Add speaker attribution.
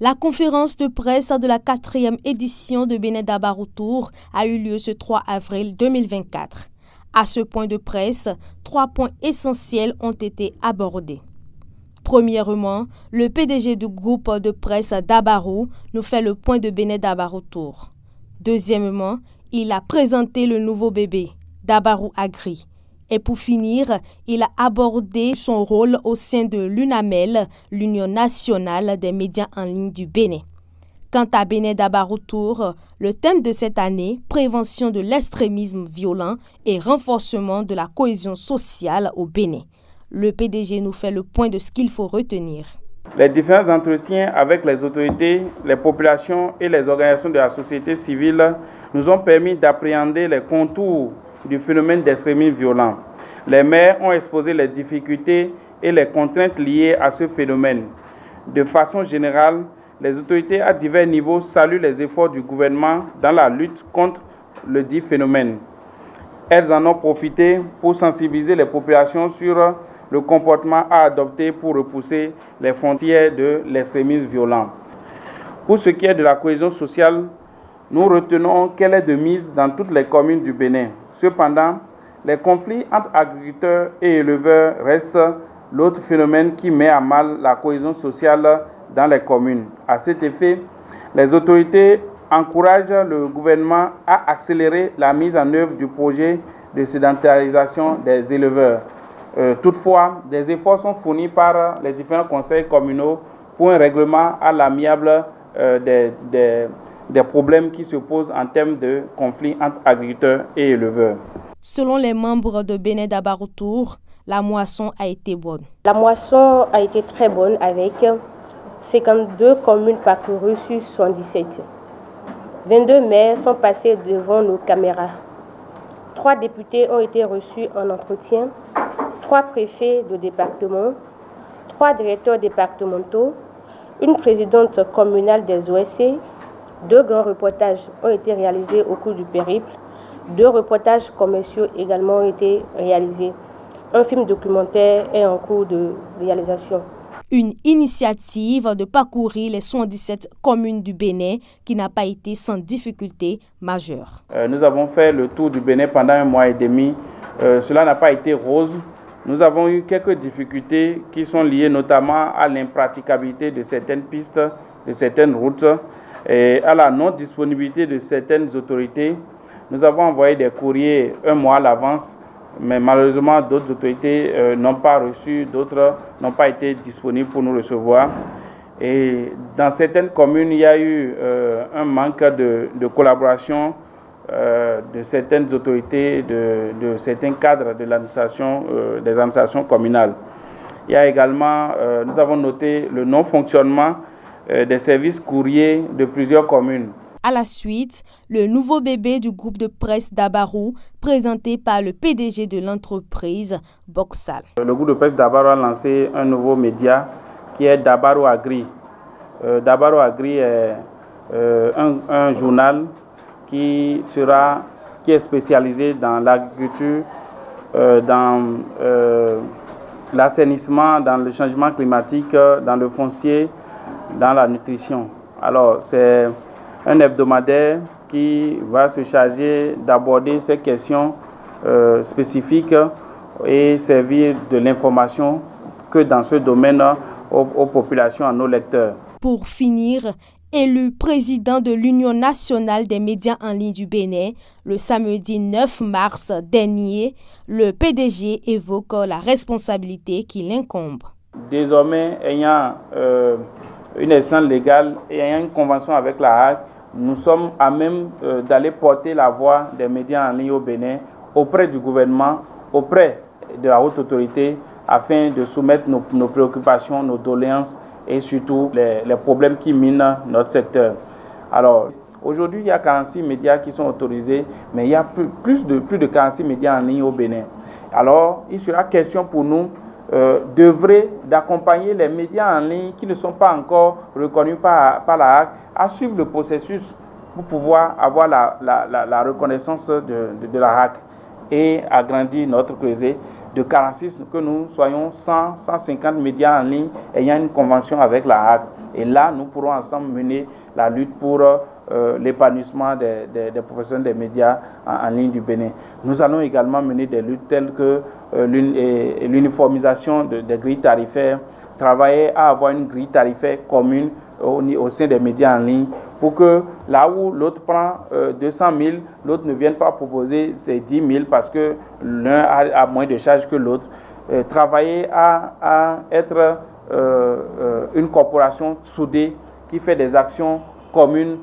Speaker 1: La conférence de presse de la 4e édition de Bénin Dabarou Tour a eu lieu ce 3 avril 2024. À ce point de presse, 3 points essentiels ont été abordés. Premièrement, le PDG du groupe de presse Dabarou nous fait le point de Bénin Dabarou Tour. Deuxièmement, il a présenté le nouveau bébé, Dabarou Agri. Et pour finir, il a abordé son rôle au sein de l'UNAMEL, l'Union nationale des médias en ligne du Bénin. Quant à Bénin Dabarou Tour, le thème de cette année, prévention de l'extrémisme violent et renforcement de la cohésion sociale au Bénin. Le PDG nous fait le point de ce qu'il faut retenir.
Speaker 2: Les différents entretiens avec les autorités, les populations et les organisations de la société civile nous ont permis d'appréhender les contours du phénomène d'extrémisme violent. Les maires ont exposé les difficultés et les contraintes liées à ce phénomène. De façon générale, les autorités à divers niveaux saluent les efforts du gouvernement dans la lutte contre le dit phénomène. Elles en ont profité pour sensibiliser les populations sur le comportement à adopter pour repousser les frontières de l'extrémisme violent. Pour ce qui est de la cohésion sociale, nous retenons qu'elle est de mise dans toutes les communes du Bénin. Cependant, les conflits entre agriculteurs et éleveurs restent l'autre phénomène qui met à mal la cohésion sociale dans les communes. À cet effet, les autorités encouragent le gouvernement à accélérer la mise en œuvre du projet de sédentarisation des éleveurs. Toutefois, des efforts sont fournis par les différents conseils communaux pour un règlement à l'amiable des problèmes qui se posent en termes de conflits entre agriculteurs et éleveurs.
Speaker 1: Selon les membres de Bénin Dabarou Tour, la moisson a été bonne.
Speaker 3: La moisson a été très bonne avec 52 communes parcourues sur 77. 22 maires sont passés devant nos caméras. 3 députés ont été reçus en entretien, 3 préfets de département, 3 directeurs départementaux, une présidente communale des OSC. 2 grands reportages ont été réalisés au cours du périple. 2 reportages commerciaux également ont été réalisés. Un film documentaire est en cours de réalisation.
Speaker 1: Une initiative de parcourir les 77 communes du Bénin qui n'a pas été sans difficulté majeure.
Speaker 2: Nous avons fait le tour du Bénin pendant 1 mois et demi. Cela n'a pas été rose. Nous avons eu quelques difficultés qui sont liées notamment à l'impraticabilité de certaines pistes, de certaines routes et à la non-disponibilité de certaines autorités. Nous avons envoyé des courriers 1 mois à l'avance, mais malheureusement d'autres autorités n'ont pas reçu, d'autres n'ont pas été disponibles pour nous recevoir. Et dans certaines communes, il y a eu un manque de collaboration de certaines autorités, de certains cadres de l'administration, des administrations communales. Il y a également, nous avons noté le non-fonctionnement des services courriers de plusieurs communes.
Speaker 1: À la suite, le nouveau bébé du groupe de presse Dabarou, présenté par le PDG de l'entreprise, Boxal.
Speaker 2: Le groupe de presse Dabarou a lancé un nouveau média qui est Dabarou Agri. Dabarou Agri est un journal qui est spécialisé dans l'agriculture, dans l'assainissement, dans le changement climatique, dans le foncier, dans la nutrition. Alors, c'est un hebdomadaire qui va se charger d'aborder ces questions spécifiques et servir de l'information que dans ce domaine aux populations, à nos lecteurs.
Speaker 1: Pour finir, élu président de l'Union nationale des médias en ligne du Bénin, le samedi 9 mars dernier, le PDG évoque la responsabilité qui l'incombe.
Speaker 2: Désormais, ayant une essence légale et ayant une convention avec la Hague, nous sommes à même d'aller porter la voix des médias en ligne au Bénin auprès du gouvernement, auprès de la haute autorité, afin de soumettre nos préoccupations, nos doléances et surtout les problèmes qui minent notre secteur. Alors, aujourd'hui, il y a 46 médias qui sont autorisés, mais il y a plus de 46 médias en ligne au Bénin. Alors, il sera question pour nous d'œuvrer, d'accompagner les médias en ligne qui ne sont pas encore reconnus par la Hague à suivre le processus pour pouvoir avoir la reconnaissance de la Hague et agrandir notre creuset. de 46, que nous soyons 100, 150 médias en ligne ayant une convention avec la Hague. Et là, nous pourrons ensemble mener la lutte pour l'épanouissement des professionnels des médias en ligne du Bénin. Nous allons également mener des luttes telles que l'uniformisation des grilles tarifaires, travailler à avoir une grille tarifaire commune au sein des médias en ligne pour que là où l'autre prend 200 000, l'autre ne vienne pas proposer ses 10 000 parce que l'un a moins de charges que l'autre. Travailler à être une corporation soudée qui fait des actions communes